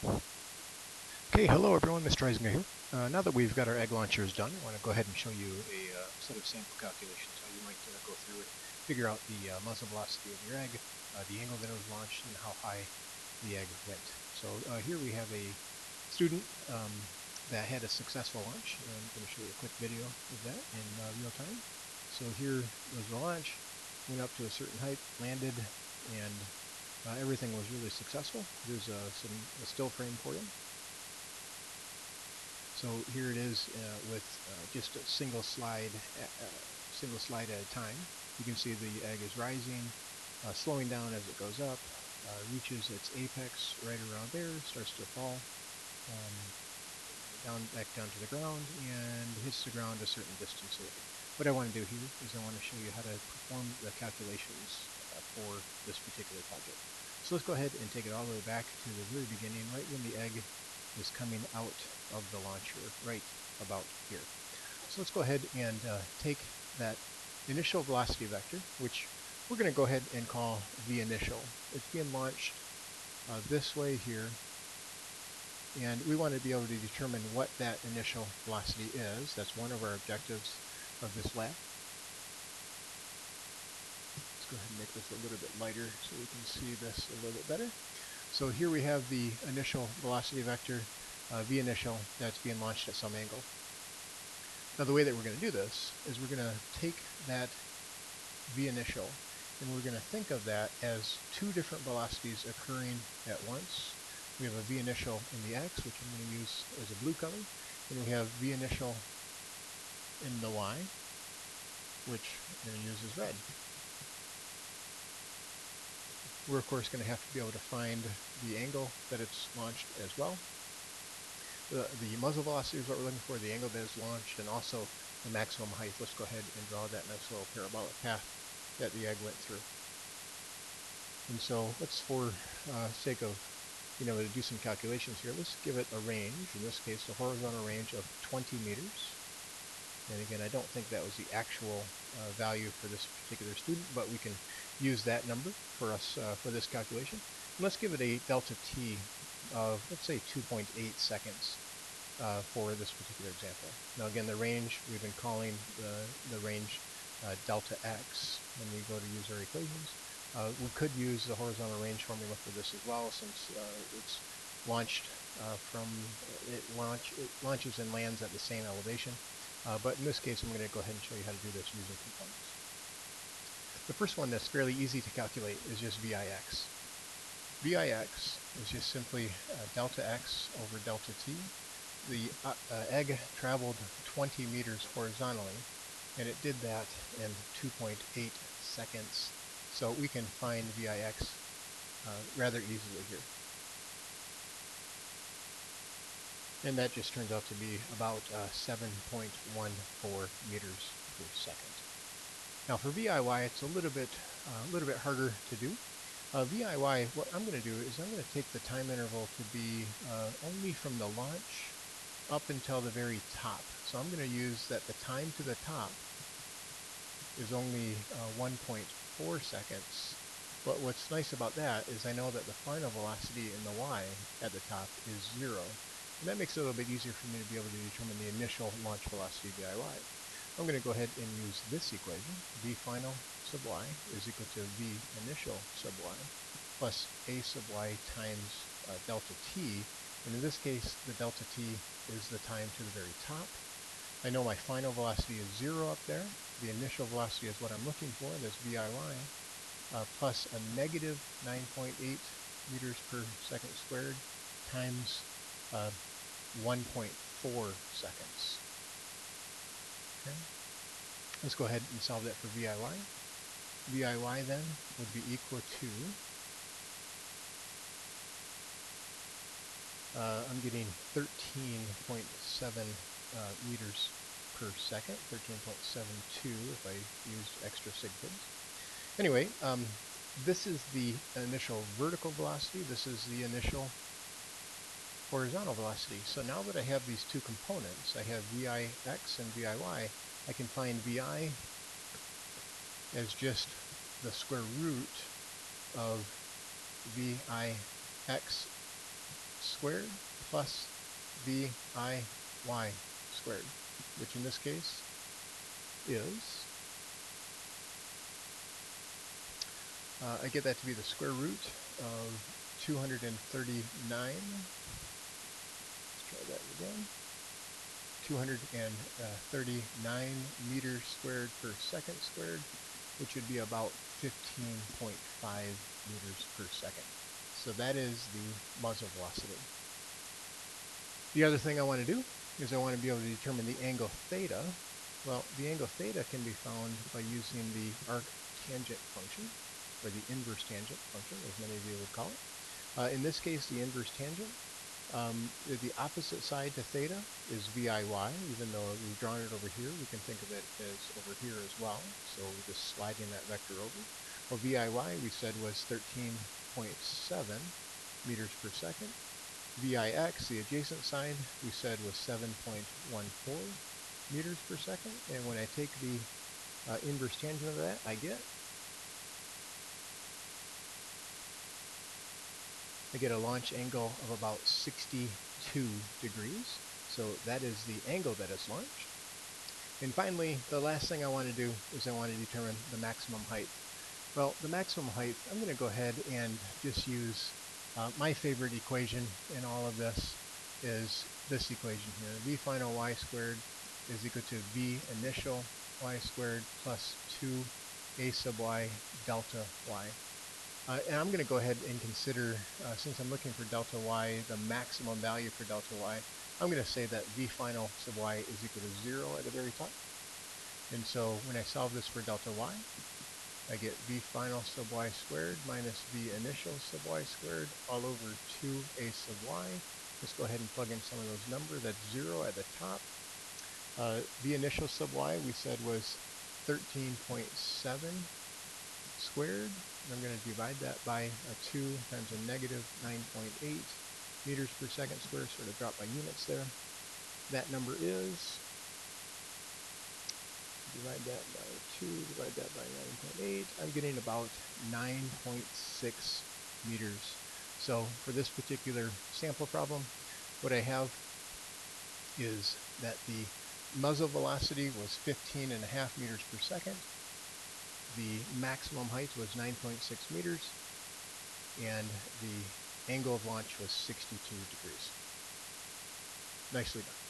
Okay, hello everyone, Mr. Eisinger here. Now that we've got our egg launchers done, I want to go ahead and show you a set of sample calculations, how you might go through and figure out the muzzle velocity of your egg, the angle that it was launched, and how high the egg went. So here we have a student that had a successful launch, and I'm going to show you a quick video of that in real time. So here was the launch, went up to a certain height, landed, and everything was really successful. Here's a still frame for you. So here it is with just a single slide at a time. You can see the egg is rising, slowing down as it goes up, reaches its apex right around there, starts to fall back down to the ground, and hits the ground a certain distance away. What I want to do here is I want to show you how to perform the calculations for this particular project. So let's go ahead and take it all the way back to the very beginning, right when the egg is coming out of the launcher, right about here. So let's go ahead and take that initial velocity vector, which we're going to go ahead and call v initial. It's being launched this way here, and we want to be able to determine what that initial velocity is. That's one of our objectives of this lab. Let's go ahead and make this a little bit lighter so we can see this a little bit better. So here we have the initial velocity vector, v initial, that's being launched at some angle. Now the way that we're going to do this is we're going to take that v initial and we're going to think of that as two different velocities occurring at once. We have a v initial in the x, which I'm going to use as a blue color, and we have v initial in the y, which I'm going to use as red. We're of course going to have to be able to find the angle that it's launched as well. The muzzle velocity is what we're looking for, the angle that it's launched, and also the maximum height. Let's go ahead and draw that nice little parabolic path that the egg went through. And so let's, for sake of to do some calculations here, let's give it a range, in this case a horizontal range of 20 meters. And again, I don't think that was the actual value for this particular student, but we can use that number for us for this calculation. And let's give it a delta t of, let's say, 2.8 seconds for this particular example. Now again, the range, we've been calling the range delta x when we go to use our equations. We could use the horizontal range formula for this as well, since it's launched it launches and lands at the same elevation. But in this case, I'm going to go ahead and show you how to do this using components. The first one that's fairly easy to calculate is just VIX. VIX is just simply delta x over delta t. The egg traveled 20 meters horizontally, and it did that in 2.8 seconds. So we can find VIX rather easily here. And that just turns out to be about 7.14 meters per second. Now for VIY, it's a little bit harder to do. VIY, what I'm going to do is I'm going to take the time interval to be only from the launch up until the very top. So I'm going to use that the time to the top is only 1.4 seconds. But what's nice about that is I know that the final velocity in the y at the top is 0. And that makes it a little bit easier for me to be able to determine the initial launch velocity VIY. I'm going to go ahead and use this equation. V final sub y is equal to V initial sub y plus A sub y times delta t. And in this case, the delta t is the time to the very top. I know my final velocity is 0 up there. The initial velocity is what I'm looking for, that's VIY, plus a negative 9.8 meters per second squared times 1.4 seconds. Okay. Let's go ahead and solve that for VIY. VIY then would be equal to, I'm getting 13.7 meters per second, 13.72 if I used extra sig figs. Anyway, this is the initial vertical velocity. This is the initial horizontal velocity. So now that I have these two components, I have VIX and VIY, I can find VI as just the square root of VIX squared plus VIY squared, which in this case is, I get that to be the square root of 239. Let's try that again. 239 meters squared per second squared, which would be about 15.5 meters per second. So that is the muzzle velocity. The other thing I want to do is I want to be able to determine the angle theta. Well, the angle theta can be found by using the arctangent function, or the inverse tangent function, as many of you would call it. In this case, the inverse tangent, the opposite side to theta is VIY. Even though we've drawn it over here, we can think of it as over here as well. So we're just sliding that vector over. Well, VIY we said was 13.7 meters per second. VIX, the adjacent side, we said was 7.14 meters per second. And when I take the inverse tangent of that, I get a launch angle of about 62 degrees. So that is the angle that is launched. And finally, the last thing I want to do is I want to determine the maximum height. Well, the maximum height, I'm going to go ahead and just use my favorite equation in all of this is this equation here. V final y squared is equal to V initial y squared plus 2a sub y delta y. And I'm going to go ahead and consider, since I'm looking for delta y, the maximum value for delta y, I'm going to say that v final sub y is equal to 0 at the very top. And so when I solve this for delta y, I get v final sub y squared minus v initial sub y squared all over 2a sub y. Let's go ahead and plug in some of those numbers. That's 0 at the top. V initial sub y we said was 13.7 squared. And I'm going to divide that by 2 times a negative 9.8 meters per second squared, sort of drop by units there. That number is, divide that by 2, divide that by 9.8, I'm getting about 9.6 meters. So for this particular sample problem, what I have is that the muzzle velocity was 15.5 meters per second. The maximum height was 9.6 meters, and the angle of launch was 62 degrees. Nicely done.